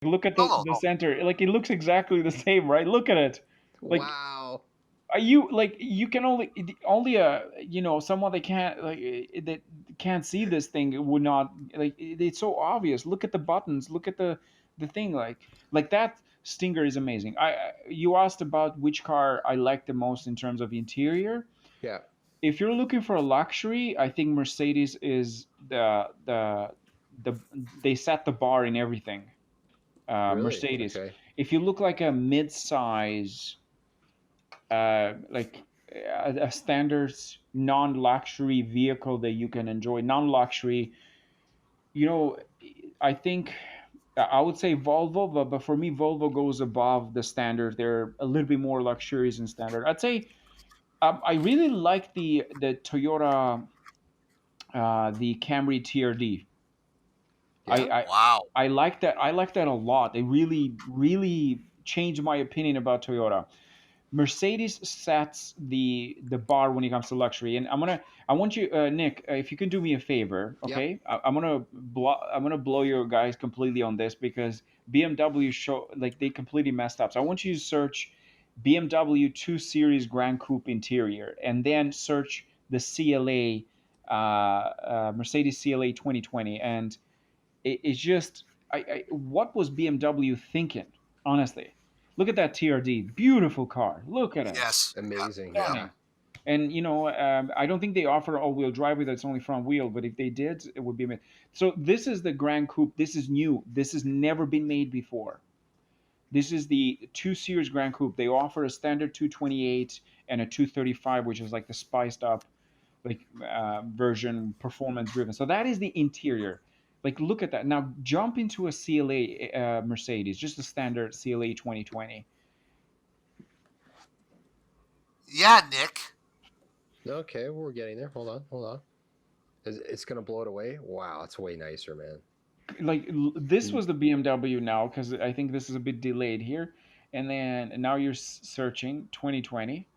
Look at No, the no, the no. center. Like it looks exactly the same, right? Look at it. Like Wow. are you like you can only someone that can't that can't see this thing would not like it's so obvious. Look at the buttons. Look at the thing. Like that Stinger is amazing. You asked about which car I like the most in terms of interior. Yeah. If you're looking for a luxury, I think Mercedes is the they set the bar in everything. Really? Mercedes. Okay. If you look like a mid-size, like a standard non-luxury vehicle that you can enjoy, non-luxury, you know, I think I would say Volvo, but for me, Volvo goes above the standard. They're a little bit more luxurious in standard. I'd say I really like the Toyota, the Camry TRD. I, Yeah. I Wow. I like that. I like that a lot. It really changed my opinion about Toyota. Mercedes sets the bar when it comes to luxury, and I want you, Nick, if you can do me a favor, Yep. okay? I'm gonna blow your guys completely on this because BMW show like they completely messed up. So I want you to search BMW 2 Series Grand Coupe interior, and then search the CLA, Mercedes CLA 2020, and it's just what was BMW thinking? Honestly, look at that TRD, beautiful car. Look at it, Yes. Yeah. Amazing. Yeah. Yeah. stunning. And I don't think they offer all-wheel drive that's only front wheel, but if they did, it would be amazing. So this is the Grand Coupe. This is new. This has never been made before. This is the 2 Series Grand Coupe. They offer a standard 228 and a 235, which is like the spiced up like version, performance driven. So that is the interior. Like look at that. Now jump into a CLA Mercedes, just a standard CLA 2020. Yeah, Nick. Okay, we're getting there. Hold on. Hold on. It's gonna blow it away. Wow, it's way nicer, man. Like this was the BMW now because I think this is a bit delayed here. And then now you're searching 2020.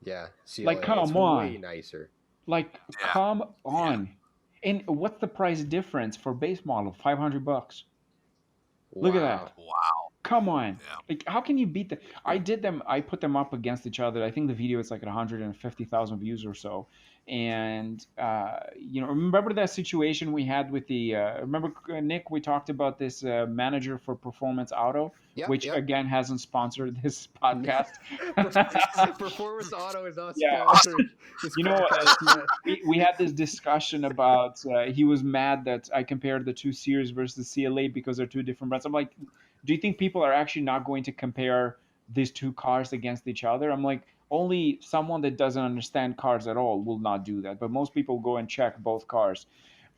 Yeah. Like CLA. It's come way on. nicer. Like Yeah. come Yeah. on. And what's the price difference for base model? $500. Look at Wow. that. Wow. Come on. Yeah. Like, how can you beat that? I put them up against each other. I think the video is like at 150,000 views or so. And, remember that situation we had with remember, Nick, we talked about this manager for Performance Auto, Yep. which Yep. again hasn't sponsored this podcast. Performance Auto is not Yeah. sponsored this You know, podcast yet. we had this discussion about he was mad that I compared the 2 Series versus CLA because they're two different brands. I'm like, do you think people are actually not going to compare these two cars against each other? I'm like, only someone that doesn't understand cars at all will not do that. But most people go and check both cars.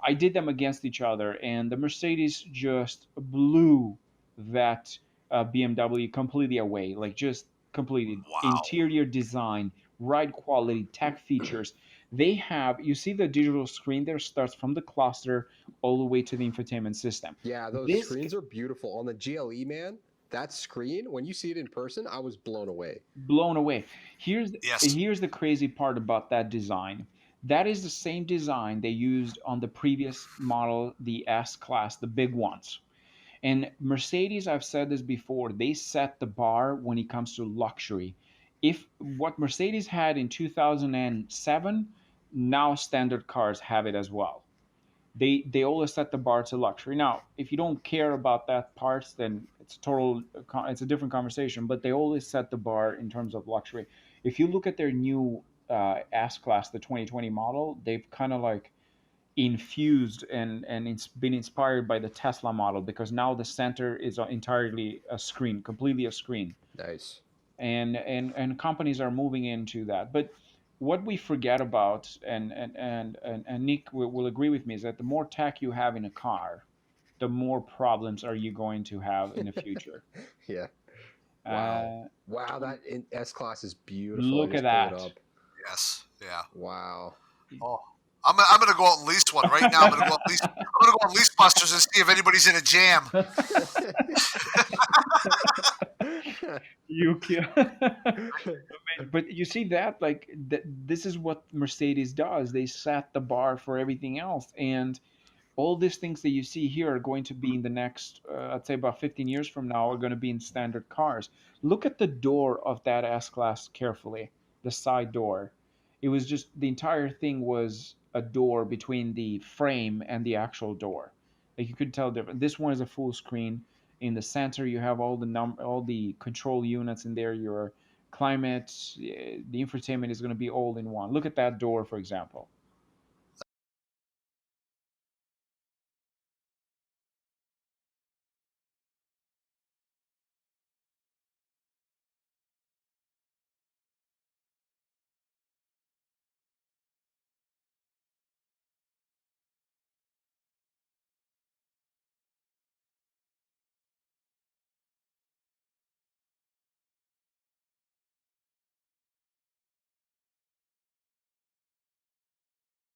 I did them against each other, and the Mercedes just blew that BMW completely away. Like just completely Wow. interior design, ride quality, tech features. They have, you see the digital screen there starts from the cluster all the way to the infotainment system. Yeah, those This screens are beautiful on the GLE, man. That screen, when you see it in person, I was blown away. blown away. Yes. Here's the crazy part about that design. That is the same design they used on the previous model, the S class, the big ones. And Mercedes, I've said this before, they set the bar when it comes to luxury. If what Mercedes had in 2007, now standard cars have it as well. They always set the bar to luxury. Now, if you don't care about that parts, then it's a different conversation. But they always set the bar in terms of luxury. If you look at their new S class, the 2020 model, they've kind of like infused and it's been inspired by the Tesla model because now the center is entirely a screen, completely a screen, Nice. and companies are moving into that. But what we forget about, and Nick will agree with me, is that the more tech you have in a car, the more problems are you going to have in the future. Yeah. Wow. Uh, Wow, that S class is beautiful. I Look at just pulled it that. up. Yes. Yeah. Wow. Oh. I'm gonna go out and lease one right now. I'm gonna go on Lease Busters and see if anybody's in a jam. You kill. But you see that this is what Mercedes does. They set the bar for everything else, and All these things that you see here are going to be in the next, I'd say about 15 years from now, are going to be in standard cars. Look at the door of that S-Class carefully, the side door. It was just, the entire thing was a door between the frame and the actual door. Like you could tell different. This one is a full screen. In the center, you have all the control units in there. Your climate, the infotainment is going to be all in one. Look at that door, for example.